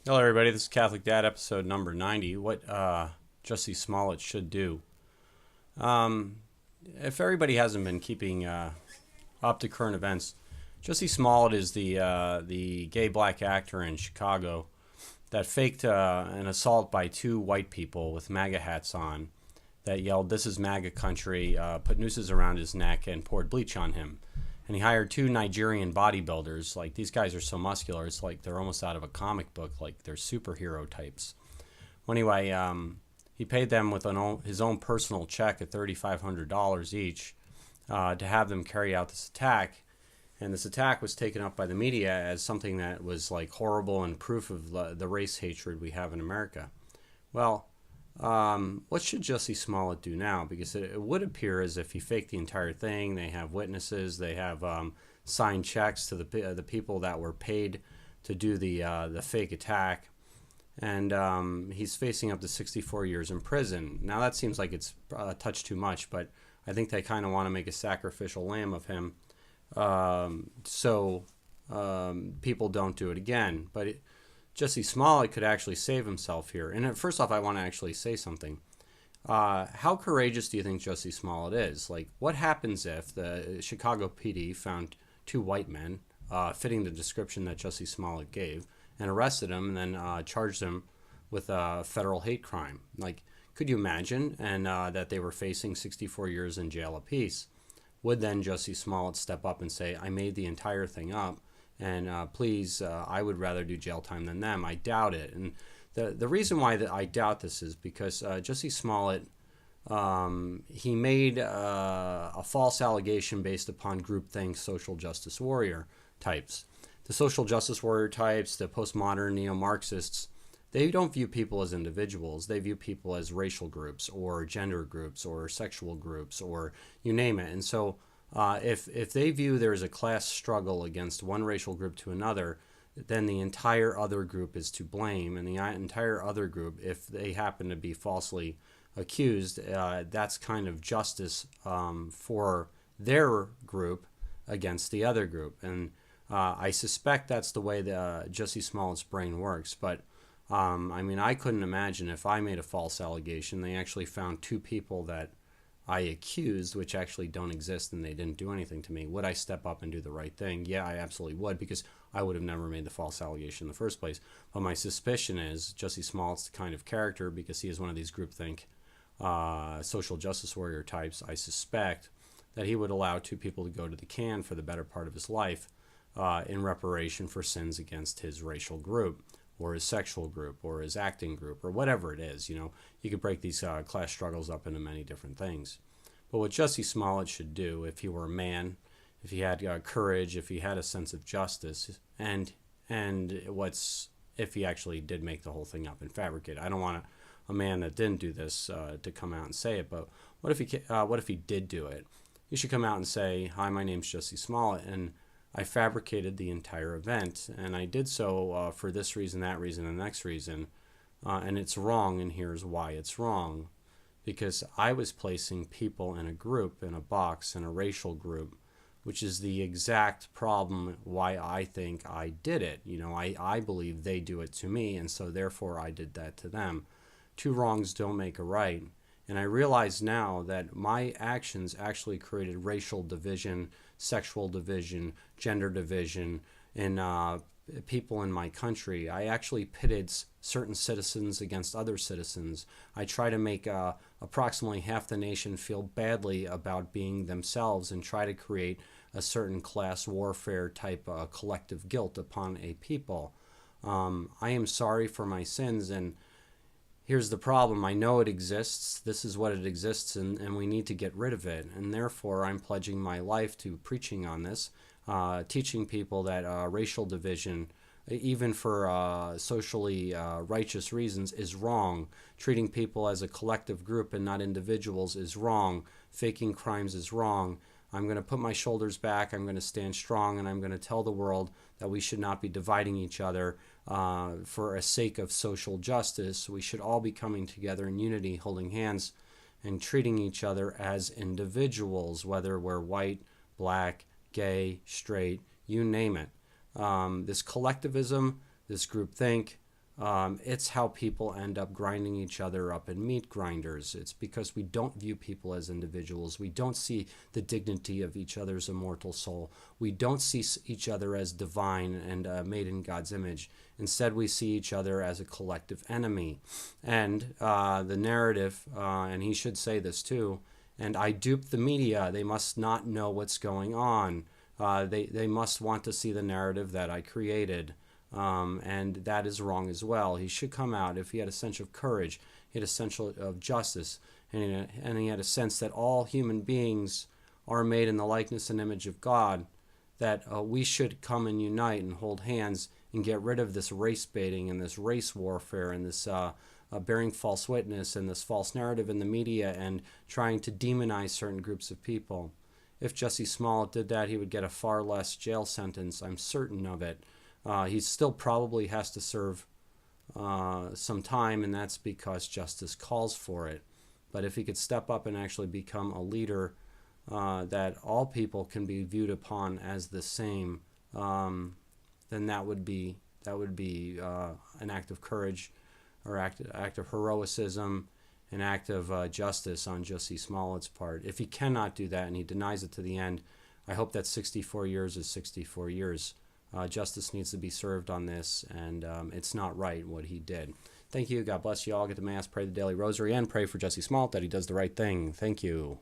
Hello, everybody. This is Catholic Dad, episode number 90. What Jussie Smollett should do. Um, if everybody hasn't been keeping up to current events, Jussie Smollett is the gay black actor in Chicago that faked an assault by two white people with MAGA hats on that yelled, "This is MAGA country," put nooses around his neck, and poured bleach on him. And he hired two Nigerian bodybuilders. Like, these guys are so muscular, it's like they're almost out of a comic book. Like, they're superhero types. Well, anyway, he paid them with his own personal check at $3,500 each to have them carry out this attack. And this attack was taken up by the media as something that was like horrible and proof of the race hatred we have in America. Well, what should Jussie Smollett do now? Because it would appear as if he faked the entire thing. They have witnesses. They have signed checks to the people that were paid to do the fake attack, and he's facing up to 64 years in prison. Now that seems like it's a touch too much, but I think they kind of want to make a sacrificial lamb of him, so people don't do it again. But Jussie Smollett could actually save himself here. And first off, I want to actually say something. How courageous do you think Jussie Smollett is? Like, what happens if the Chicago PD found two white men fitting the description that Jussie Smollett gave and arrested him and then charged him with a federal hate crime? Like, could you imagine? And that they were facing 64 years in jail apiece. Would then Jussie Smollett step up and say, "I made the entire thing up, and please, I would rather do jail time than them"? I doubt it. And the reason why that I doubt this is because Jussie Smollett, he made a false allegation based upon groupthink social justice warrior types. The social justice warrior types, the postmodern neo-Marxists, they don't view people as individuals. They view people as racial groups or gender groups or sexual groups or you name it. And so if they view there is a class struggle against one racial group to another, then the entire other group is to blame. And the entire other group, if they happen to be falsely accused, that's kind of justice for their group against the other group. And I suspect that's the way that Jussie Smollett's brain works. But I mean, I couldn't imagine if I made a false allegation, they actually found two people that I accused, which actually don't exist, and they didn't do anything to me. Would I step up and do the right thing? Yeah, I absolutely would, because I would have never made the false allegation in the first place. But my suspicion is Jussie Smollett's the kind of character, because he is one of these groupthink social justice warrior types. I suspect that he would allow two people to go to the can for the better part of his life in reparation for sins against his racial group, or his sexual group, or his acting group, or whatever it is. You know, you could break these class struggles up into many different things. But what Jussie Smollett should do, if he were a man, if he had courage, if he had a sense of justice, and what's if he actually did make the whole thing up and fabricate. I don't want a man that didn't do this to come out and say it, but what if he did do it? He should come out and say, "Hi, my name's Jussie Smollett, and I fabricated the entire event, and I did so for this reason, that reason, and the next reason, and it's wrong, and here's why it's wrong. Because I was placing people in a group, in a box, in a racial group, which is the exact problem why I think I did it. You know, I believe they do it to me, and so therefore I did that to them. Two wrongs don't make a right. And I realize now that my actions actually created racial division, sexual division, gender division in people in my country. I actually pitted certain citizens against other citizens. I try to make approximately half the nation feel badly about being themselves and try to create a certain class warfare type collective guilt upon a people. I am sorry for my sins, and here's the problem. I know it exists. This is what it exists, and we need to get rid of it. And therefore, I'm pledging my life to preaching on this, teaching people that racial division, even for socially righteous reasons, is wrong. Treating people as a collective group and not individuals is wrong. Faking crimes is wrong. I'm going to put my shoulders back. I'm going to stand strong, and I'm going to tell the world that we should not be dividing each other for a sake of social justice. We should all be coming together in unity, holding hands, and treating each other as individuals, whether we're white, black, gay, straight, you name it. This collectivism, this groupthink, It's how people end up grinding each other up in meat grinders. It's because we don't view people as individuals. We don't see the dignity of each other's immortal soul. We don't see each other as divine and made in God's image. Instead, we see each other as a collective enemy. And the narrative, and he should say this too, and I dupe the media. They must not know what's going on. They must want to see the narrative that I created. And that is wrong as well. He should come out if he had a sense of courage, he had a sense of justice, and he had a sense that all human beings are made in the likeness and image of God, that we should come and unite and hold hands and get rid of this race baiting and this race warfare and this bearing false witness and this false narrative in the media and trying to demonize certain groups of people. If Jussie Smollett did that, he would get a far less jail sentence. I'm certain of it. He still probably has to serve some time, and that's because justice calls for it. But if he could step up and actually become a leader that all people can be viewed upon as the same, then that would be an act of courage, or act of heroism, an act of justice on Jussie Smollett's part. If he cannot do that and he denies it to the end, I hope that 64 years is 64 years. Justice needs to be served on this, and it's not right what he did. Thank you. God bless you all. Get to Mass, pray the daily rosary, and pray for Jussie Smollett that he does the right thing. Thank you.